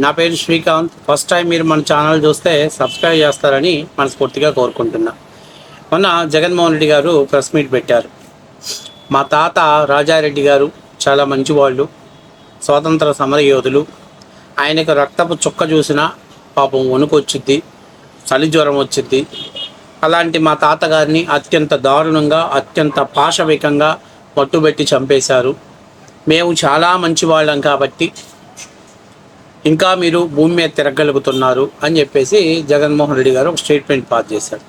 నా పేరు Srikanth. First time మీరు మన ఛానల్ చూస్తే సబ్స్క్రైబ్ చేస్తారని మనస్ఫూర్తిగా కోరుకుంటున్నా. మొన్న జగన్మోహన్ రెడ్డి గారు ప్రెస్ మీట్ పెట్టారు. మా తాత రాజారెడ్డి గారు చాలా మంచివాళ్ళు, స్వాతంత్ర సమరయోధులు. ఆయనకు రక్తపు చుక్క చూసినా పాపం వణుకు వచ్చిద్ది, చలి జ్వరం వచ్చిద్ది. అలాంటి మా తాతగారిని అత్యంత దారుణంగా, అత్యంత పాశవికంగా పట్టుబెట్టి చంపేశారు. మేము చాలా మంచివాళ్ళం కాబట్టి ఇంకా మీరు భూమి మీద తిరగలుగుతున్నారు అని చెప్పేసి జగన్మోహన్ రెడ్డి గారు ఒక స్టేట్మెంట్ పాస్ చేశారు.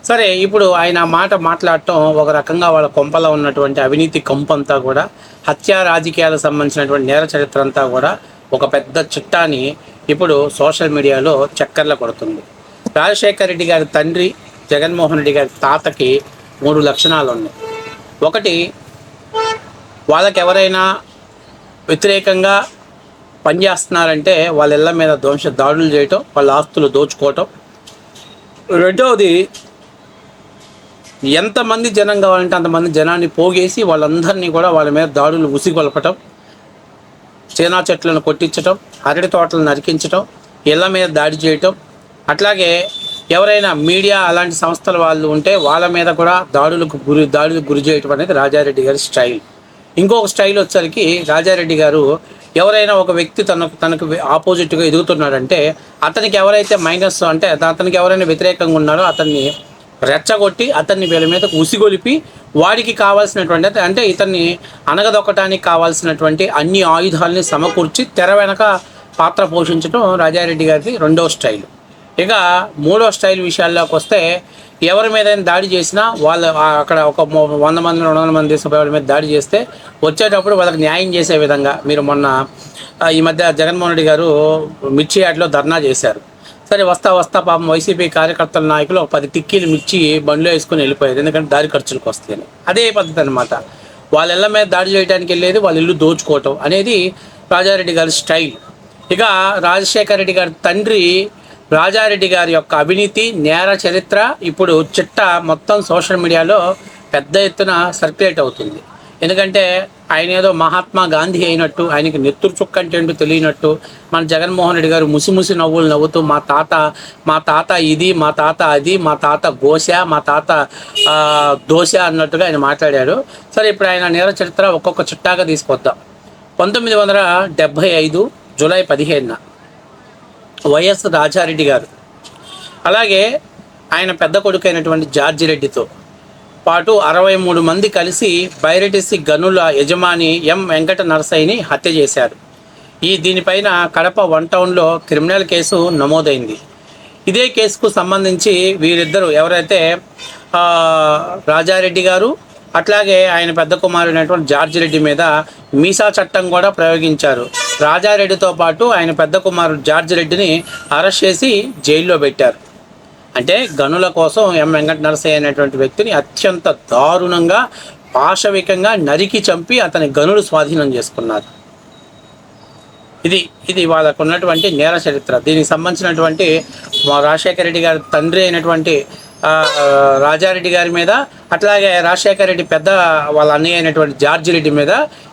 సరే, ఇప్పుడు ఆయన మాట మాట్లాడటం ఒక రకంగా వాళ్ళ కొంపలో ఉన్నటువంటి అవినీతి కంపంతా కూడా, హత్యా రాజకీయాలకు సంబంధించినటువంటి నేర చరిత్ర అంతా కూడా ఒక పెద్ద చిట్టాని ఇప్పుడు సోషల్ మీడియాలో చక్కర్లు కొడుతుంది. రాజశేఖర రెడ్డి గారి తండ్రి జగన్మోహన్ రెడ్డి గారి తాతకి 3 లక్షణాలు ఉన్నాయి. ఒకటి, వాళ్ళకి ఎవరైనా వ్యతిరేకంగా పనిచేస్తున్నారంటే వాళ్ళ ఇళ్ళ మీద దాడులు చేయటం, వాళ్ళ ఆస్తులు దోచుకోవటం. రెండవది, ఎంతమంది జనం కావాలంటే అంతమంది జనాన్ని పోగేసి వాళ్ళందరినీ కూడా వాళ్ళ మీద దాడులు ఉసిగొల్పటం, చీనా చెట్లను కొట్టించటం, అరటి తోటలను నరికించటం, ఇళ్ళ మీద దాడి చేయటం. అట్లాగే ఎవరైనా మీడియా అలాంటి సంస్థల వాళ్ళు ఉంటే వాళ్ళ మీద కూడా దాడులకు గురి చేయటం అనేది రాజారెడ్డి గారి స్టైల్. ఇంకొక స్టైల్ వచ్చేసరికి రాజారెడ్డి గారు ఎవరైనా ఒక వ్యక్తి తనకు ఆపోజిట్గా ఎదుగుతున్నాడంటే అతనికి ఎవరైతే మైనస్ అంటే అతనికి ఎవరైనా వ్యతిరేకంగా ఉన్నారో అతన్ని రెచ్చగొట్టి అతన్ని వీళ్ళ మీద ఉసిగొలిపి వాడికి కావాల్సినటువంటి అంటే ఇతన్ని అనగదొక్కటానికి కావాల్సినటువంటి అన్ని ఆయుధాలని సమకూర్చి తెర వెనక పాత్ర పోషించడం రాజారెడ్డి గారిది రెండవ స్టైల్. ఇక మూడో స్టైల్ విషయాల్లోకి వస్తే, ఎవరి మీద దాడి చేసినా వాళ్ళు అక్కడ ఒక 100 మంది 200 మంది వాళ్ళ మీద దాడి చేస్తే వచ్చేటప్పుడు వాళ్ళకి న్యాయం చేసే విధంగా, మీరు మొన్న ఈ మధ్య జగన్మోహన్ రెడ్డి గారు మిర్చి యార్డ్లో ధర్నా చేశారు. సరే, వస్తా పాపం వైసీపీ కార్యకర్తల నాయకులు ఒక 10 టిక్కీలు మిర్చి బండిలో వేసుకుని వెళ్ళిపోయారు, ఎందుకంటే దారి ఖర్చులకు వస్తాయని. అదే పద్ధతి అనమాట. వాళ్ళ ఇళ్ళ మీద దాడి చేయడానికి వెళ్ళేది, వాళ్ళ ఇల్లు దోచుకోవటం అనేది రాజారెడ్డి గారి స్టైల్. ఇక రాజశేఖర రెడ్డి గారి తండ్రి రాజారెడ్డి గారి యొక్క అవినీతి నేర చరిత్ర ఇప్పుడు చిట్టా మొత్తం సోషల్ మీడియాలో పెద్ద ఎత్తున సర్క్యులేట్ అవుతుంది. ఎందుకంటే ఆయన ఏదో మహాత్మా గాంధీ అయినట్టు, ఆయనకి నెత్తురు చుక్క అంటే ఏంటో తెలియనట్టు, మన జగన్మోహన్ రెడ్డి గారు ముసి నవ్వులు నవ్వుతూ మా తాత ఇది, మా తాత అది, మా తాత గోశ, మా తాత దోశ అన్నట్టుగా ఆయన మాట్లాడాడు. సరే, ఇప్పుడు ఆయన నేర చరిత్ర ఒక్కొక్క చిట్టాగా తీసుకొద్దాం. 1975 జూలై 15న వైఎస్ రాజారెడ్డి గారు, అలాగే ఆయన పెద్ద కొడుకు అయినటువంటి జార్జి రెడ్డితో పాటు 63 మంది కలిసి బైరటిసి గనుల యజమాని ఎం వెంకట నరసయ్యని హత్య చేశారు. దీనిపైన కడప 1 టౌన్లో క్రిమినల్ కేసు నమోదైంది. ఇదే కేసుకు సంబంధించి వీరిద్దరూ ఎవరైతే రాజారెడ్డి గారు అట్లాగే ఆయన పెద్ద కుమారుడైనటువంటి జార్జి రెడ్డి మీద మీసా చట్టం కూడా ప్రయోగించారు. రాజారెడ్డితో పాటు ఆయన పెద్ద కుమారుడు జార్జి రెడ్డిని అరెస్ట్ చేసి జైల్లో పెట్టారు. అంటే గనుల కోసం ఎం వెంకట నరసయ్య అనేటువంటి వ్యక్తిని అత్యంత దారుణంగా పాశవికంగా నరికి చంపి అతని గనులు స్వాధీనం చేసుకున్నారు. ఇది వాళ్ళకు ఉన్నటువంటి నేర చరిత్ర. దీనికి సంబంధించినటువంటి మా రాజశేఖర రెడ్డి గారి తండ్రి అయినటువంటి రాజారెడ్డి గారి మీద, అట్లాగే రాజశేఖర రెడ్డి పెద్ద వాళ్ళ అన్నయ్య అయినటువంటి జార్జి రెడ్డి మీద,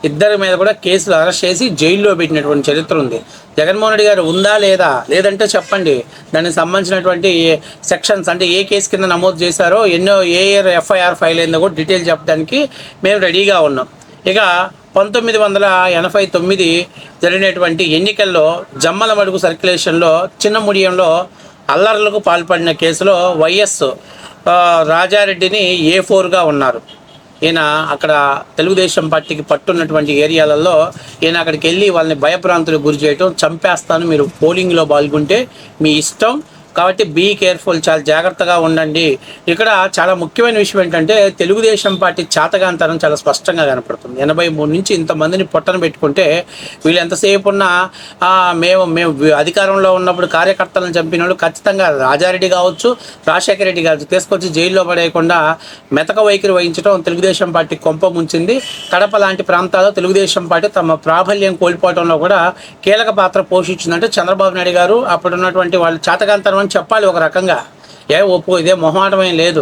ఇద్దరి మీద కూడా కేసులు అరెస్ట్ చేసి జైల్లో పెట్టినటువంటి చరిత్ర ఉంది. జగన్మోహన్ రెడ్డి గారు ఉందా లేదంటే చెప్పండి. దానికి సంబంధించినటువంటి సెక్షన్స్ అంటే ఏ కేసు కింద నమోదు చేశారో, ఏ ఇయర్ ఎఫ్ఐఆర్ ఫైల్ అయిందో కూడా డీటెయిల్ చెప్పడానికి మేము రెడీగా ఉన్నాం. ఇక 1989 జరిగినటువంటి ఎన్నికల్లో జమ్మలమడుగు సర్క్యులేషన్లో చిన్న ముడియంలో అల్లర్లకు పాల్పడిన కేసులో వైఎస్ రాజారెడ్డిని A4గా ఉన్నారు. ఈయన అక్కడ తెలుగుదేశం పార్టీకి పట్టున్నటువంటి ఏరియాలలో ఈయన అక్కడికి వెళ్ళి వాళ్ళని భయభ్రాంతులకు గురి చేయటం, చంపేస్తాను, మీరు పోలింగ్లో పాల్గొంటే మీ ఇష్టం, కాబట్టి బీ కేర్ఫుల్, చాలా జాగ్రత్తగా ఉండండి. ఇక్కడ చాలా ముఖ్యమైన విషయం ఏంటంటే తెలుగుదేశం పార్టీ చాతగాంతనం చాలా స్పష్టంగా కనపడుతుంది. 83 నుంచి ఇంతమందిని పొట్టన పెట్టుకుంటే వీళ్ళు ఎంతసేపు ఉన్నా మేము అధికారంలో ఉన్నప్పుడు కార్యకర్తలను చంపిన వాళ్ళు ఖచ్చితంగా రాజారెడ్డి కావచ్చు, రాజశేఖర రెడ్డి కావచ్చు తీసుకొచ్చి జైల్లో పడేయకుండా మెతక వైఖరి వహించడం తెలుగుదేశం పార్టీ కొంప ముంచింది. కడప లాంటి ప్రాంతాల్లో తెలుగుదేశం పార్టీ తమ ప్రాబల్యం కోల్పోవడంలో కూడా కీలక పాత్ర పోషించిందంటే చంద్రబాబు నాయుడు గారు అప్పుడున్నటువంటి వాళ్ళు చాతగాంతనం చెప్పాలి ఒక రకంగా. ఇదే మొహమాటమేం లేదు.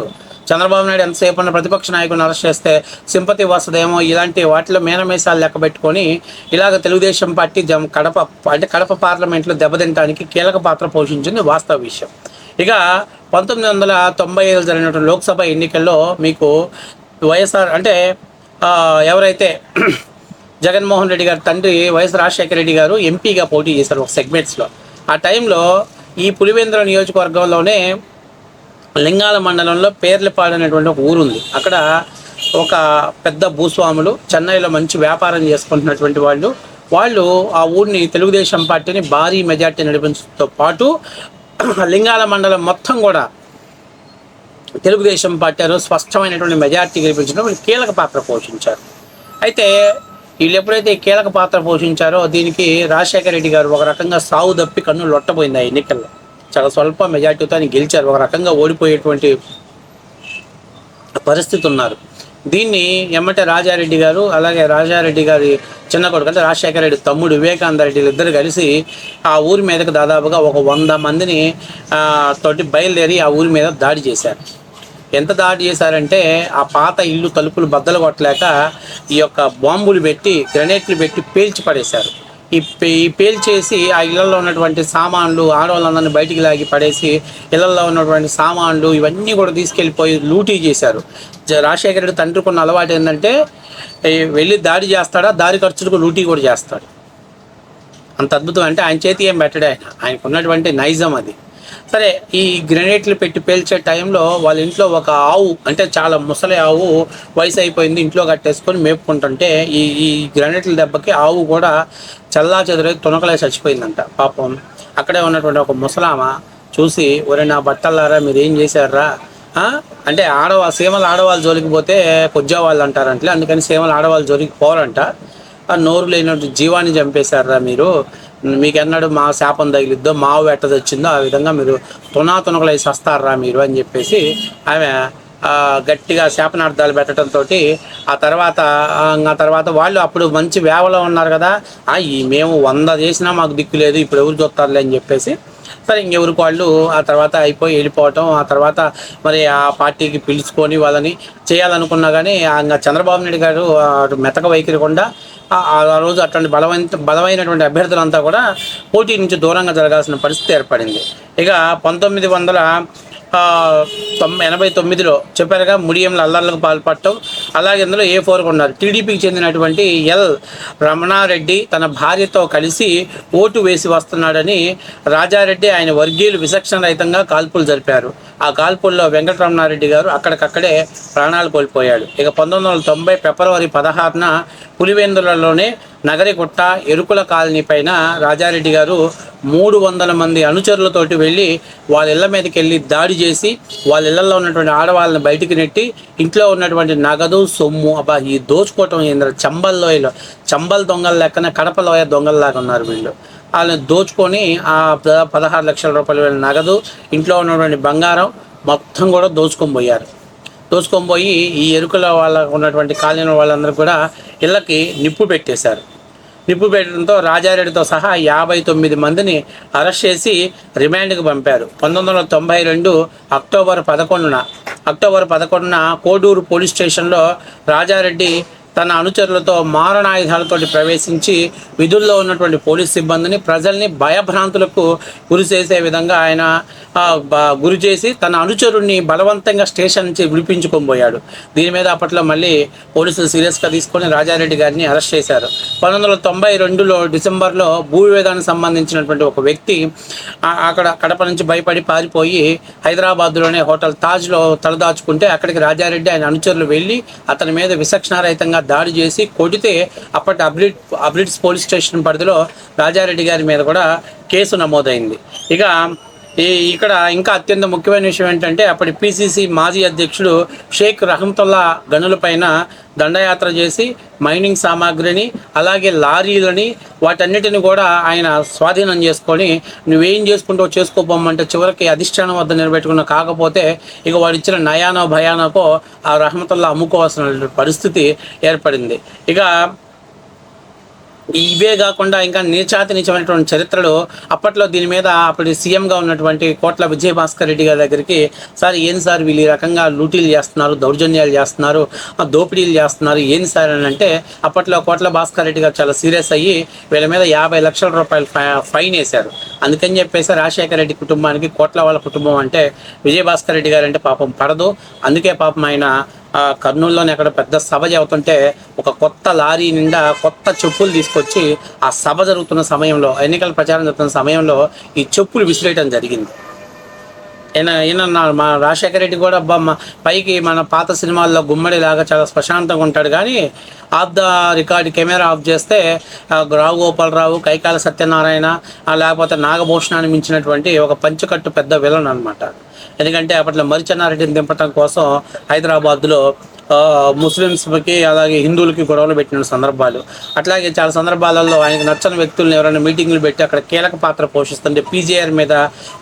చంద్రబాబు నాయుడు ఎంతసేపు ఉన్న ప్రతిపక్ష నాయకుడిని అరెస్ట్ చేస్తే సింపతి వస్తుందేమో, ఇలాంటి వాటిలో మేనమేసాలు లెక్క పెట్టుకొని ఇలాగ తెలుగుదేశం పార్టీ కడప పార్లమెంట్లో దెబ్బతింటానికి కీలక పాత్ర పోషించింది వాస్తవ విషయం. ఇక 1995 జరిగినటువంటి లోక్సభ ఎన్నికల్లో మీకు వైఎస్ఆర్ అంటే ఎవరైతే జగన్మోహన్ రెడ్డి గారి తండ్రి వైఎస్ రాజశేఖర రెడ్డి గారు ఎంపీగా పోటీ చేశారు ఒక సెగ్మెంట్స్లో. ఆ టైంలో ఈ పులివెందుల నియోజకవర్గంలోనే లింగాల మండలంలో పేర్లపాడు అనేటువంటి ఒక ఊరుంది. అక్కడ ఒక పెద్ద భూస్వాములు చెన్నైలో మంచి వ్యాపారం చేసుకుంటున్నటువంటి వాళ్ళు ఆ ఊరిని తెలుగుదేశం పార్టీని భారీ మెజార్టీ నడిపించడంతో పాటు లింగాల మండలం మొత్తం కూడా తెలుగుదేశం పార్టీ స్పష్టమైనటువంటి మెజార్టీ గెలిపించడం కీలక పాత్ర పోషించారు. అయితే వీళ్ళు ఎప్పుడైతే కీలక పాత్ర పోషించారో దీనికి రాజశేఖర రెడ్డి గారు ఒక రకంగా సాగు తప్పి కన్ను లొట్టపోయింది. ఆ ఎన్నికల్లో చాలా స్వల్ప మెజార్టీతో ఆయన గెలిచారు. ఒక రకంగా ఓడిపోయేటువంటి పరిస్థితి ఉన్నారు. దీన్ని ఎమ్మటే రాజారెడ్డి గారు అలాగే రాజారెడ్డి గారి చిన్న కొడుకు అంటే రాజశేఖర రెడ్డి తమ్ముడు వివేకానంద రెడ్డి ఇద్దరు కలిసి ఆ ఊరి మీదకి దాదాపుగా ఒక 100 మందిని తోటి బయలుదేరి ఆ ఊరి మీద దాడి చేశారు. ఎంత దాడి చేశారంటే ఆ పాత ఇల్లు తలుపులు బద్దలు కొట్టలేక ఈ యొక్క బాంబులు పెట్టి గ్రెనేట్లు పెట్టి పేల్చి పడేశారు. ఈ పేల్చేసి ఆ ఇళ్లలో ఉన్నటువంటి సామాన్లు ఆడవాళ్ళందరినీ బయటికి లాగి పడేసి ఇళ్లలో ఉన్నటువంటి సామాన్లు ఇవన్నీ కూడా తీసుకెళ్ళిపోయి లూటీ చేశారు. రాజశేఖర రెడ్డి తండ్రికి ఉన్న అలవాటు ఏంటంటే వెళ్ళి దాడి చేస్తాడా, దారి ఖర్చులకు లూటీ కూడా చేస్తాడు. అంత అద్భుతం. అంటే ఆయన చేతి ఏం పెట్టడే, ఆయనకు ఉన్నటువంటి నైజం అది. సరే, ఈ గ్రెనేట్లు పెట్టి పేల్చే టైంలో వాళ్ళ ఇంట్లో ఒక ఆవు అంటే చాలా ముసలి ఆవు వయసు అయిపోయింది ఇంట్లో కట్టేసుకొని మేపుకుంటుంటే ఈ గ్రెనేట్ల దెబ్బకి ఆవు కూడా చల్లా చెదరై తునకలే చచ్చిపోయిందంట. పాపం అక్కడే ఉన్నటువంటి ఒక ముసలామ చూసి, ఒరే నా బట్టలారా మీరు ఏం చేశారా అంటే సీమలు ఆడవాళ్ళు జోలికి పోతే కొజ్జావాళ్ళు అంటారంటే, అందుకని సీమలు ఆడవాళ్ళు జోలికి పోరంట. నోరు లేనట్టు జీవాన్ని చంపేశారా మీరు, మీకెన్నాడు మా శాపం తగిలిద్దో మావు వెట్ట తెచ్చిందో ఆ విధంగా మీరు తునకలై వస్తారా మీరు అని చెప్పేసి ఆమె గట్టిగా శాపనార్థాలు పెట్టడంతో ఆ తర్వాత వాళ్ళు అప్పుడు మంచి వేవలో ఉన్నారు కదా, మేము 100 చేసినా మాకు దిక్కు లేదు, ఇప్పుడు ఎవరు చూస్తారులే అని చెప్పేసి సరే ఇంకెవరికి వాళ్ళు ఆ తర్వాత అయిపోయి వెళ్ళిపోవటం. ఆ తర్వాత మరి ఆ పార్టీకి పిలుచుకొని వాళ్ళని చేయాలనుకున్నా కానీ ఇంకా చంద్రబాబు నాయుడు గారు మెతక వైఖరికుండా ఆ రోజు అట్లాంటి బలమైనటువంటి అభ్యర్థులంతా కూడా పోటీ నుంచి దూరంగా జరగాల్సిన పరిస్థితి ఏర్పడింది. ఇక 1989లో చెప్పారుగా ముడియంలో అల్లర్లకు పాల్పడటం, అలాగే ఇందులో A4 ఉన్నారు. టీడీపీకి చెందినటువంటి ఎల్ రమణారెడ్డి తన భార్యతో కలిసి ఓటు వేసి వస్తున్నాడని రాజారెడ్డి ఆయన వర్గీయులు విచక్షణ రహితంగా కాల్పులు జరిపారు. ఆ కాల్పుల్లో వెంకటరమణారెడ్డి గారు అక్కడికక్కడే ప్రాణాలు కోల్పోయాడు. ఇక 1990 ఫిబ్రవరి 16న పులివెందులలోనే నగరిగుట్ట ఎరుకుల కాలనీ పైన రాజారెడ్డి గారు 300 మంది అనుచరులతోటి వెళ్ళి వాళ్ళ ఇళ్ల మీదకి వెళ్ళి దాడి చేసి వాళ్ళ ఇళ్లలో ఉన్నటువంటి ఆడవాళ్ళని బయటికి నెట్టి ఇంట్లో ఉన్నటువంటి నగదు సొమ్ము ఈ దోచుకోవటం ఏంద్ర చంబల్ దొంగల లెక్కన కడప లోయ దొంగల్లాగా ఉన్నారు వీళ్ళు. వాళ్ళని దోచుకొని ఆ 16 లక్షల రూపాయల నగదు ఇంట్లో ఉన్నటువంటి బంగారం మొత్తం కూడా దోచుకొని పోయి ఈ ఎరుకుల వాళ్ళకు ఉన్నటువంటి కాలనీ వాళ్ళందరూ కూడా ఇళ్ళకి నిప్పు పెట్టేశారు. నిప్పు పెట్టడంతో రాజారెడ్డితో సహా 59 మందిని అరెస్ట్ చేసి రిమాండ్కి పంపారు. 1992 అక్టోబర్ 11న కోడూరు పోలీస్ స్టేషన్లో రాజారెడ్డి తన అనుచరులతో మారణాయుధాలతోటి ప్రవేశించి విధుల్లో ఉన్నటువంటి పోలీస్ సిబ్బందిని ప్రజల్ని భయభ్రాంతులకు గురి చేసే విధంగా ఆయన గురి చేసి తన అనుచరుడిని బలవంతంగా స్టేషన్ నుంచి విడిపించుకొని పోయాడు. దీని మీద అప్పట్లో మళ్ళీ పోలీసులు సీరియస్గా తీసుకొని రాజారెడ్డి గారిని అరెస్ట్ చేశారు. 1992లో డిసెంబర్లో భూ వివాదానికి సంబంధించినటువంటి ఒక వ్యక్తి అక్కడ కడప నుంచి భయపడి పారిపోయి హైదరాబాద్లోనే హోటల్ తాజ్లో తలదాచుకుంటే అక్కడికి రాజారెడ్డి ఆయన అనుచరులు వెళ్ళి అతని మీద విచక్షణారహితంగా దాడి చేసి కొడితే అప్పటి అబ్రిడ్స్ పోలీస్ స్టేషన్ పరిధిలో రాజారెడ్డి గారి మీద కూడా కేసు నమోదైంది. ఇక్కడ ఇంకా అత్యంత ముఖ్యమైన విషయం ఏంటంటే అప్పటి PCC మాజీ అధ్యక్షుడు షేక్ రహమతుల్లా గనులపైన దండయాత్ర చేసి మైనింగ్ సామాగ్రిని అలాగే లారీలని వాటన్నిటిని కూడా ఆయన స్వాధీనం చేసుకొని నువ్వేం చేసుకుంటూ చేసుకోబోమంటే చివరికి అధిష్టానం వద్ద నిలబెట్టుకున్న కాకపోతే ఇక వాడు ఇచ్చిన నయానో భయానోకో ఆ రహమతుల్లా అమ్ముకోవాల్సిన పరిస్థితి ఏర్పడింది. ఇవే కాకుండా ఇంకా నీచమైనటువంటి చరిత్రలు అప్పట్లో దీని మీద అప్పుడు సీఎంగా ఉన్నటువంటి కోట్ల విజయభాస్కర్ రెడ్డి గారి దగ్గరికి, సార్ ఏంది సార్ వీళ్ళు ఈ రకంగా లూటీలు చేస్తున్నారు, దౌర్జన్యాలు చేస్తున్నారు, దోపిడీలు చేస్తున్నారు, ఏంది సార్ అని అంటే అప్పట్లో కోట్ల భాస్కర్ రెడ్డి గారు చాలా సీరియస్ అయ్యి వీళ్ళ మీద 50 లక్షల రూపాయలు ఫైన్ వేశారు. అందుకని చెప్పేసి రాజశేఖర రెడ్డి కుటుంబానికి, కోట్ల వాళ్ళ కుటుంబం అంటే విజయభాస్కర్ రెడ్డి గారు అంటే పాపం పడదు. అందుకే పాపం ఆయన కర్నూలులోనే అక్కడ పెద్ద సభ జరుగుతుంటే ఒక కొత్త లారీ నిండా కొత్త చెప్పులు తీసుకొచ్చి ఆ సభ జరుగుతున్న సమయంలో, ఎన్నికల ప్రచారం జరుగుతున్న సమయంలో ఈ చెప్పులు విసిరేయడం జరిగింది. ఈయన మా రాజశేఖర రెడ్డి కూడా పైకి మన పాత సినిమాల్లో గుమ్మడిలాగా చాలా ప్రశాంతంగా ఉంటాడు, కానీ of the record camera off చేస్తే రావు గోపాలరావు, కైకాల సత్యనారాయణ, లేకపోతే నాగభూషణాన్ని మించినటువంటి ఒక పంచకట్టు పెద్ద విలన్ అనమాట. ఎందుకంటే అప్పట్లో మరిచెన్నారెడ్డిని దింపటం కోసం హైదరాబాద్లో ముస్లిమ్స్కి అలాగే హిందువులకి గొడవలు పెట్టిన సందర్భాలు, అట్లాగే చాలా సందర్భాలలో ఆయనకు నచ్చని వ్యక్తులను ఎవరైనా మీటింగ్లు పెట్టి అక్కడ కీలక పాత్ర పోషిస్తుంటే పీజేఆర్ మీద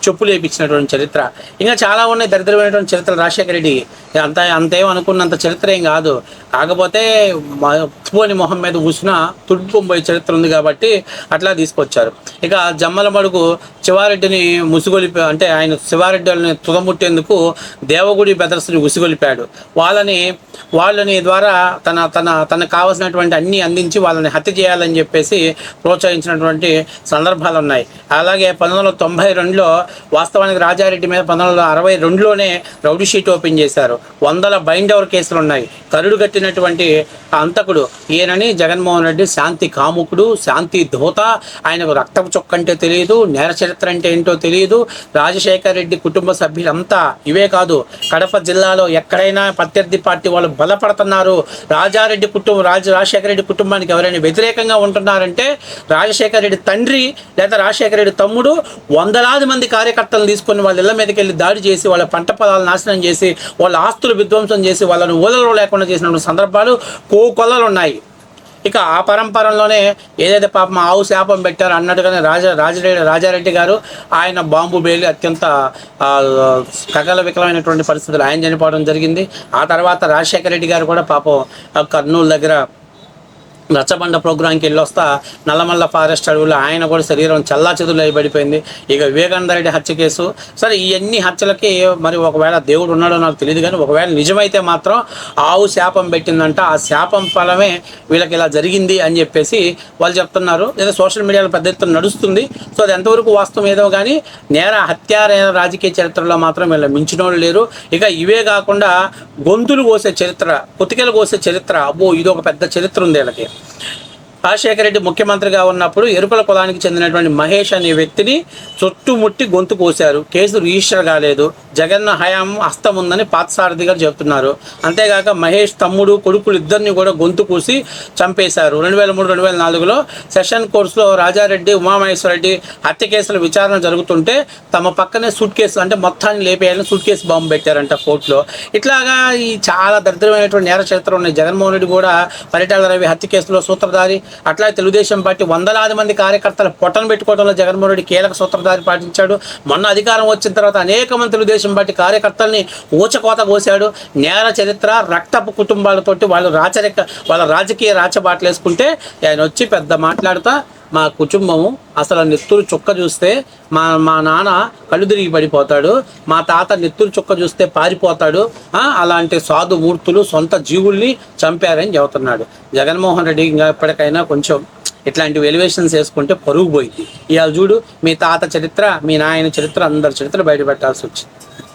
చెప్పులు వేయించినటువంటి చరిత్ర, ఇంకా చాలా ఉన్నాయి దరిద్రమైనటువంటి చరిత్రలు రాజశేఖర రెడ్డి. అంతేం అనుకున్నంత చరిత్ర ఏం కాదు, కాకపోతే పోని మొహం మీద ఊసిన తుడుపుపోయే చరిత్ర ఉంది కాబట్టి అట్లా తీసుకొచ్చారు. ఇక జమ్మల మడుగు శివారెడ్డిని ముసుగొలిపి, అంటే ఆయన శివారెడ్డిని తుదముట్టేందుకు దేవగుడి బ్రదర్స్ని ఉసిగొలిపాడు. వాళ్ళని ద్వారా తనకు కావాల్సినటువంటి అన్నీ అందించి వాళ్ళని హత్య చేయాలని చెప్పేసి ప్రోత్సహించినటువంటి సందర్భాలు ఉన్నాయి. అలాగే 1992లో వాస్తవానికి రాజారెడ్డి మీద 1962లోనే రౌడీ షీట్ ఓపెన్ చేశారు. 100 బైండ్ ఓవర్ కేసులు ఉన్నాయి. కరుడు కట్టినటువంటి అంతకుడు ఈయనని జగన్మోహన్ రెడ్డి శాంతి కాముకుడు, శాంతి ధోత, ఆయనకు రక్తపు చొక్క అంటే తెలియదు, నేర చరిత్ర అంటే ఏంటో తెలియదు. రాజశేఖర రెడ్డి కుటుంబ సభ్యులంతా ఇవే కాదు, కడప జిల్లాలో ఎక్కడైనా ప్రత్యర్థి పార్టీ వాళ్ళు బలపడుతున్నారు, రాజశేఖర రెడ్డి కుటుంబానికి ఎవరైనా వ్యతిరేకంగా ఉంటున్నారంటే రాజశేఖర రెడ్డి తండ్రి లేదా రాజశేఖర రెడ్డి తమ్ముడు వందలాది మంది కార్యకర్తలను తీసుకొని వాళ్ళ ఇళ్ల మీదకి వెళ్ళి దాడి చేసి వాళ్ళ పంట పొలాలు నాశనం చేసి వాళ్ళ ఆస్తులు విధ్వంసం చేసి వాళ్ళను ఊళ్ళలో లేకుండా చేసిన సందర్భాలు కోకొల్లలు ఉన్నాయి. ఇక ఆ పరంపరలోనే ఏదైతే పాపం ఆవు శాపం పెట్టారో అన్నట్టుగానే రాజారెడ్డి గారు ఆయన బాంబు బేలి అత్యంత కకల వికలమైనటువంటి పరిస్థితులు ఆయన చనిపోవడం జరిగింది. ఆ తర్వాత రాజశేఖర రెడ్డి గారు కూడా పాపం కర్నూలు దగ్గర రచ్చబండ ప్రోగ్రాంకి వెళ్ళొస్తా నల్లమల్ల ఫారెస్ట్ అడవుల్లో ఆయన కూడా శరీరం చల్లాచెదులు అయిపడిపోయింది. ఇక వివేకానంద రెడ్డి హత్య కేసు, సరే ఇవన్నీ హత్యలకి మరి ఒకవేళ దేవుడు ఉన్నాడో నాకు తెలియదు, కానీ ఒకవేళ నిజమైతే మాత్రం ఆవు శాపం పెట్టిందంట, ఆ శాపం ఫలమే వీళ్ళకి ఇలా జరిగింది అని చెప్పేసి వాళ్ళు చెప్తున్నారు. లేదా సోషల్ మీడియాలో పెద్ద ఎత్తున నడుస్తుంది. సో అది ఎంతవరకు వాస్తవం ఏదో కానీ హత్యార రాజకీయ చరిత్రలో మాత్రం వీళ్ళ మించిన వాళ్ళు లేరు. ఇక ఇవే కాకుండా గొంతులు కోసే చరిత్ర, కుతికెలు కోసే చరిత్ర, అబ్బో ఇది ఒక పెద్ద చరిత్ర ఉంది వీళ్ళకి. రాజశేఖర రెడ్డి ముఖ్యమంత్రిగా ఉన్నప్పుడు ఎరుకల కులానికి చెందినటువంటి మహేష్ అనే వ్యక్తిని చుట్టుముట్టి గొంతు కోశారు. కేసు రిజిస్టర్ కాలేదు. జగన్ హయాం హస్తం ఉందని పార్థసారథి గారు చెబుతున్నారు. అంతేగాక మహేష్ తమ్ముడు కొడుకులు ఇద్దరిని కూడా గొంతు కూసి చంపేశారు. 2003-2004లో సెషన్ కోర్సులో రాజారెడ్డి ఉమామహేశ్వరరెడ్డి హత్య కేసుల విచారణ జరుగుతుంటే తమ పక్కనే సూట్ కేసు, అంటే మొత్తాన్ని లేపేయాలని సూట్ కేసు బాంబు పెట్టారంట కోర్టులో. ఇట్లాగా ఈ చాలా దరిద్రమైనటువంటి నేర చరిత్ర ఉన్నాయి. జగన్మోహన్ రెడ్డి కూడా పరిటాల రవి హత్య కేసులో సూత్రధారి. అట్లా తెలుగుదేశం పార్టీ వందలాది మంది కార్యకర్తల పొట్టను పెట్టుకోవడంలో జగన్మోహన్ రెడ్డి కీలక సూత్రధారి పాటించాడు. మొన్న అధికారం వచ్చిన తర్వాత అనేక మంది తెలుగుదేశం పార్టీ కార్యకర్తల్ని ఊచకోత కోసాడు. నేర చరిత్ర, రక్తపు కుటుంబాలతోటి వాళ్ళ రాజకీయ రాచబాటలు వేసుకుంటే ఆయన వచ్చి పెద్ద మాట్లాడుతా మా కుటుంబము అసలు నెత్తురు చుక్క చూస్తే మా నాన్న కళ్ళు తిరిగి పడిపోతాడు, మా తాత నెత్తురు చుక్క చూస్తే పారిపోతాడు, అలాంటి సాధు మూర్తులు సొంత జీవుల్ని చంపారని చెబుతున్నాడు జగన్మోహన్ రెడ్డి. ఇంకా ఎప్పటికైనా కొంచెం ఇట్లాంటి ఎలివేషన్స్ వేసుకుంటే పరుగు పోయింది. ఇవాళ చూడు మీ తాత చరిత్ర, మీ నాయన చరిత్ర, అందరి చరిత్ర బయటపెట్టాల్సి వచ్చింది.